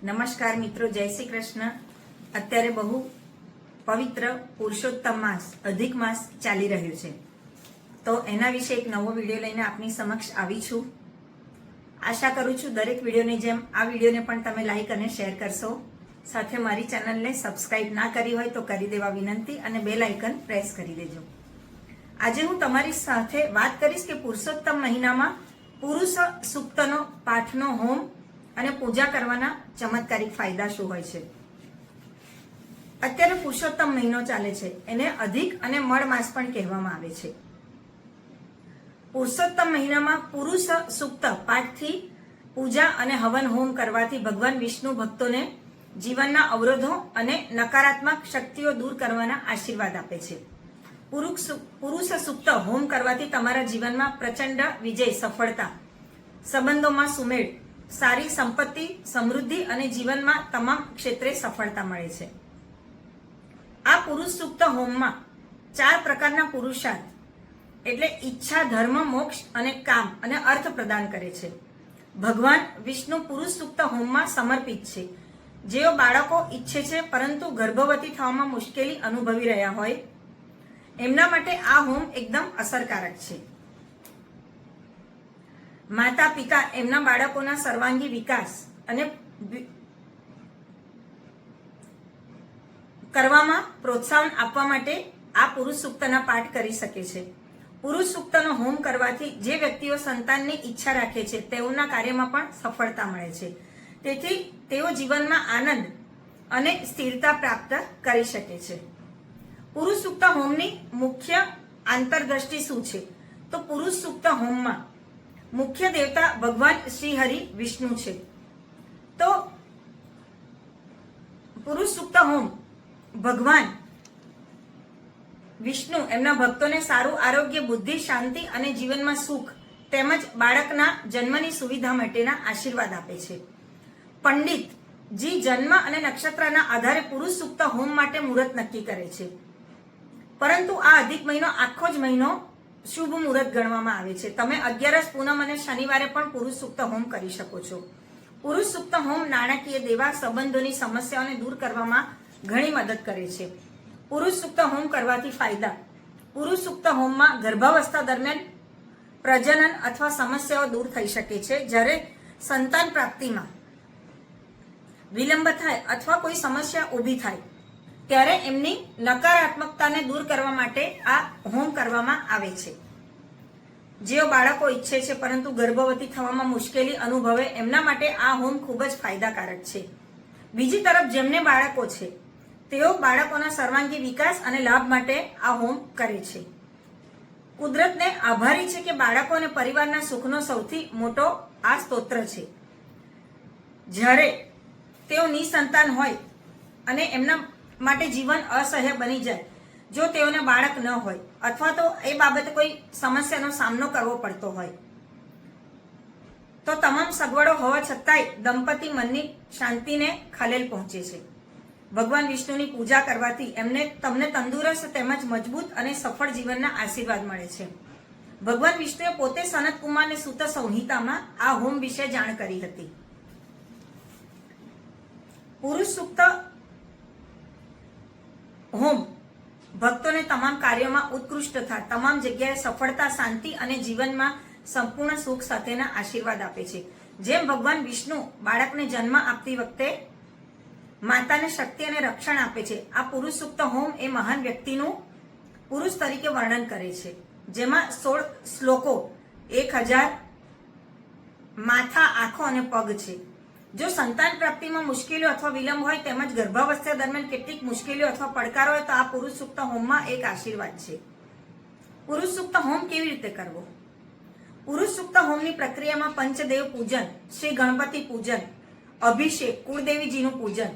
નમસ્કાર મિત્રો, જય શ્રી કૃષ્ણ. અત્યારે બહુ પવિત્ર પુરુષોત્તમ માસ અધિક માસ ચાલી રહ્યું છે, તો એના વિશે એક નવો વિડીયો લઈને આપની સમક્ષ આવી છું. આશા કરું છું દરેક વિડીયોની જેમ આ વિડીયોને પણ તમે લાઈક અને શેર કરશો. સાથે મારી ચેનલને સબસ્ક્રાઇબ ના કરી હોય તો કરી દેવા વિનંતી અને બેલ આઇકન પ્રેસ કરી દેજો. આજે હું તમારી સાથે વાત કરીશ કે પુરુષોત્તમ મહિનામાં પુરુષ સૂક્તનો પાઠનો હોમ અને પૂજા કરવાના ચમત્કારિક ફાયદા શું હોય છે. અત્યારે પુરુષોત્તમ મહિનો ચાલે છે, એને અધિક અને મળ માસ પણ કહેવામાં આવે છે. પુરુષોત્તમ મહિનામાં પુરુષ સૂક્ત પાઠથી પૂજા અને હવન હોમ કરવાથી ભગવાન વિષ્ણુ ભક્તોને જીવનના અવરોધો અને નકારાત્મક શક્તિઓ દૂર કરવાના આશીર્વાદ આપે છે. પુરુષ સૂક્ત હોમ કરવાથી તમારા જીવનમાં પ્રચંડ વિજય, સફળતા, સંબંધોમાં સુમેળ, સારી સંપત્તિ, સમૃદ્ધિ અને જીવનમાં તમામ ક્ષેત્રે સફળતા મળે છે. આ પુરુષ સૂક્ત હોમમાં 4 પ્રકારના પુરુષાર્થ એટલે ઈચ્છા, ધર્મ, મોક્ષ અને કામ અને અર્થ પ્રદાન કરે છે. ભગવાન વિષ્ણુ પુરુષ સૂક્ત હોમમાં સમર્પિત છે. જેઓ બાળકો ઈચ્છે છે પરંતુ ગર્ભવતી થવામાં મુશ્કેલી અનુભવી રહ્યા હોય એમના માટે આ હોમ એકદમ અસરકારક છે. માતા પિતા એમના બાળકોના સર્વાંગી વિકાસ અને કરવામાં પ્રોત્સાહન આપવા માટે આ પુરુષ સૂક્તના પાઠ કરી શકે છે. પુરુષ સૂક્તનો હોમ કરવાથી જે વ્યક્તિઓ સંતાનની ઈચ્છા રાખે છે તેઓના કાર્યમાં પણ સફળતા મળે છે. તેથી તેઓ જીવનમાં આનંદ અને સ્થિરતા પ્રાપ્ત કરી શકે છે. પુરુષ સૂક્ત હોમની મુખ્ય આંતરદ્રષ્ટિ શું છે? તો પુરુષ સૂક્ત હોમમાં મુખ્ય દેવતા ભગવાન શ્રી હરિ વિષ્ણુ છે. તો પુરુષ સૂક્ત હોમ ભગવાન વિષ્ણુ એમના ભક્તોને સારું આરોગ્ય, બુદ્ધિ, શાંતિ અને જીવનમાં સુખ તેમજ બાળકના જન્મની સુવિધા માટેના આશીર્વાદ આપે છે. પંડિત જી જન્મ અને નક્ષત્રના આધારે પુરુષ સૂક્ત હોમ માટે મુહૂર્ત નક્કી કરે છે. પરંતુ આ અધિક મહિનો આખો જ મહિનો શુભ મુહૂર્ત ગણવામાં આવે છે. તમે 11 પૂનમ અને શનિવારે પણ પુરુષ સૂક્ત હોમ કરી શકો છો. પુરુષ સૂક્ત હોમ નાણાકીય દેવા, સંબંધોની સમસ્યાઓને દૂર કરવામાં ઘણી મદદ કરે છે. પુરુષ સૂક્ત હોમ કરવાથી ફાયદા. પુરુષ સૂક્ત હોમમાં ગર્ભાવસ્થા દરમિયાન પ્રજનન અથવા સમસ્યાઓ દૂર થઈ શકે છે. જ્યારે સંતાન પ્રાપ્તિમાં વિલંબ થાય અથવા કોઈ સમસ્યા ઊભી થાય ત્યારે એમની નકારાત્મકતાને દૂર કરવા માટે આ હોમ કરવામાં આવે છે. જેઓ બાળકો ઈચ્છે છે પરંતુ ગર્ભવતી થવામાં મુશ્કેલી અનુભવે એમના માટે આ હોમ ખૂબ જ ફાયદાકારક છે. બીજી તરફ જેમને બાળકો છે તેઓ બાળકોના સર્વાંગી વિકાસ અને લાભ માટે આ હોમ કરે છે. કુદરતને આભારી છે કે બાળકો અને પરિવારના સુખનો સૌથી મોટો આ સ્તોત્ર છે. જ્યારે તેઓ નિસંતાન હોય અને એમના માટે જીવન અસહ્ય બની જાય જો તેઓને બાળક ન હોય અથવા તો એ બાબતે કોઈ સમસ્યાનો સામનો કરવો પડતો હોય, તો તમામ સગવડો હોવા છતાંય દંપતી મનની શાંતિને ખલેલ પહોંચે છે. ભગવાન વિષ્ણુની પૂજા કરવાથી તમને તંદુરસ્ત તેમજ મજબૂત અને સફળ જીવનના આશીર્વાદ મળે છે. ભગવાન વિષ્ણુએ પોતે સનત કુમારને સૂત સંહિતામાં આ હોમ વિશે જાણ કરી હતી. પુરુષ સૂક્ત હોમ ભક્તોને તમામ કાર્યોમાં ઉત્કૃષ્ટતા, તમામ જગ્યાએ સફળતા, શાંતિ અને જીવનમાં સંપૂર્ણ સુખ સાથેના આશીર્વાદ આપે છે. જેમ ભગવાન વિષ્ણુ બાળકને જન્મ આપતી વખતે માતાને શક્તિ અને રક્ષણ આપે છે, આ પુરુષ સૂક્ત હોમ એ મહાન વ્યક્તિનું પુરુષ તરીકે વર્ણન કરે છે. જેમાં 16 શ્લોકો, 1000 માથા, આંખો અને પગ છે. જો સંતાન પ્રાપ્તિમાં મુશ્કેલીઓ અથવા વિલંબ હોય તેમજ ગર્ભાવસ્થા દરમિયાન કેટલીક મુશ્કેલીઓ અથવા પડકારો હોય તો આ પુરુષ સૂક્ત હોમમાં એક આશીર્વાદ છે. પુરુષ સૂક્ત હોમ કેવી રીતે કરવો? પુરુષ સૂક્ત હોમની પ્રક્રિયામાં પંચદેવ પૂજન, શ્રી ગણપતિ પૂજન, અભિષેક, કુળદેવીજીનું પૂજન,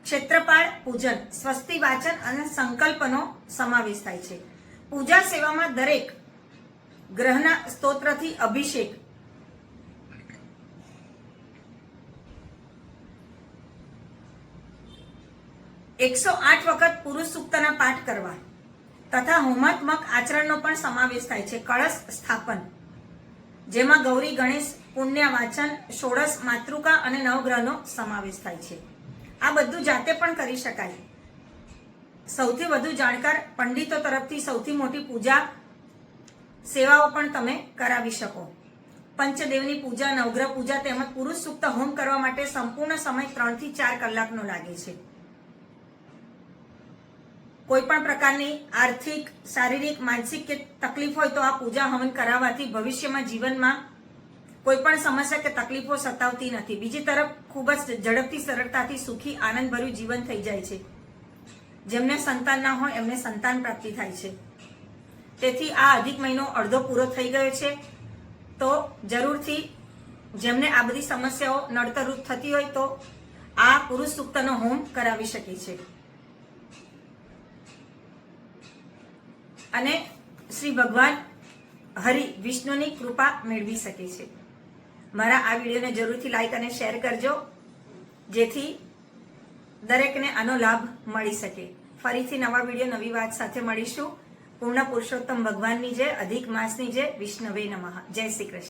ક્ષેત્રપાળ પૂજન, સ્વસ્તિ વાચન અને સંકલ્પનો સમાવેશ થાય છે. પૂજા સેવામાં દરેક ગ્રહના સ્તોત્રથી અભિષેક, 108 વખત પુરુષ સૂક્તના પાઠ કરવા તથા હોમાત્મક આચરણનો પણ સમાવેશ થાય છે. કળશ સ્થાપન, જેમાં ગૌરી, ગણેશ પુણ્ય વાચન, ષોડશ માતૃકા અને નવગ્રહનો સમાવેશ થાય છે. આ બધું જાતે પણ કરી શકાય. સૌથી વધુ જાણકાર પંડિતો તરફથી સૌથી મોટી પૂજા સેવાઓ પણ તમે કરાવી શકો. પંચદેવની પૂજા, નવગ્રહ પૂજા તેમજ પુરુષ સૂક્ત હોમ કરવા માટે સંપૂર્ણ સમય 3 થી 4 કલાકનો લાગે છે. કોઈ પણ પ્રકારની આર્થિક, શારીરિક, માનસિક કે તકલીફ હોય તો આ પૂજા હવન કરાવવાથી ભવિષ્યમાં જીવનમાં કોઈ પણ સમસ્યા કે તકલીફો સતાવતી નથી. બીજી તરફ ખૂબ જ ઝડપથી, સરળતાથી સુખી, આનંદભર્યું જીવન થઈ જાય છે. જેમને સંતાન ના હોય એમને સંતાન પ્રાપ્તિ થાય છે. તેથી આ અધિક મહિનો અડધો પૂરો થઈ ગયો છે. તો જરૂરથી જેમને આ બધી સમસ્યાઓ નડતરરૂપ થતી હોય તો આ પુરુષ સૂક્તનો હોમ કરાવી શકે છે. અને શ્રી ભગવાન હરિ વિષ્ણુની કૃપા મેળવી શકે છે. મારા આ વિડીયોને જરૂરથી લાઈક અને શેર કરજો, જેથી દરેકને આનો લાભ મળી શકે. ફરીથી નવા વિડીયો, નવી વાત સાથે મળીશું. પૂર્ણ પુરુષોત્તમ ભગવાનની જય, અધિક માસની જય, વિષ્ણવે નમઃ. જય શ્રી કૃષ્ણ.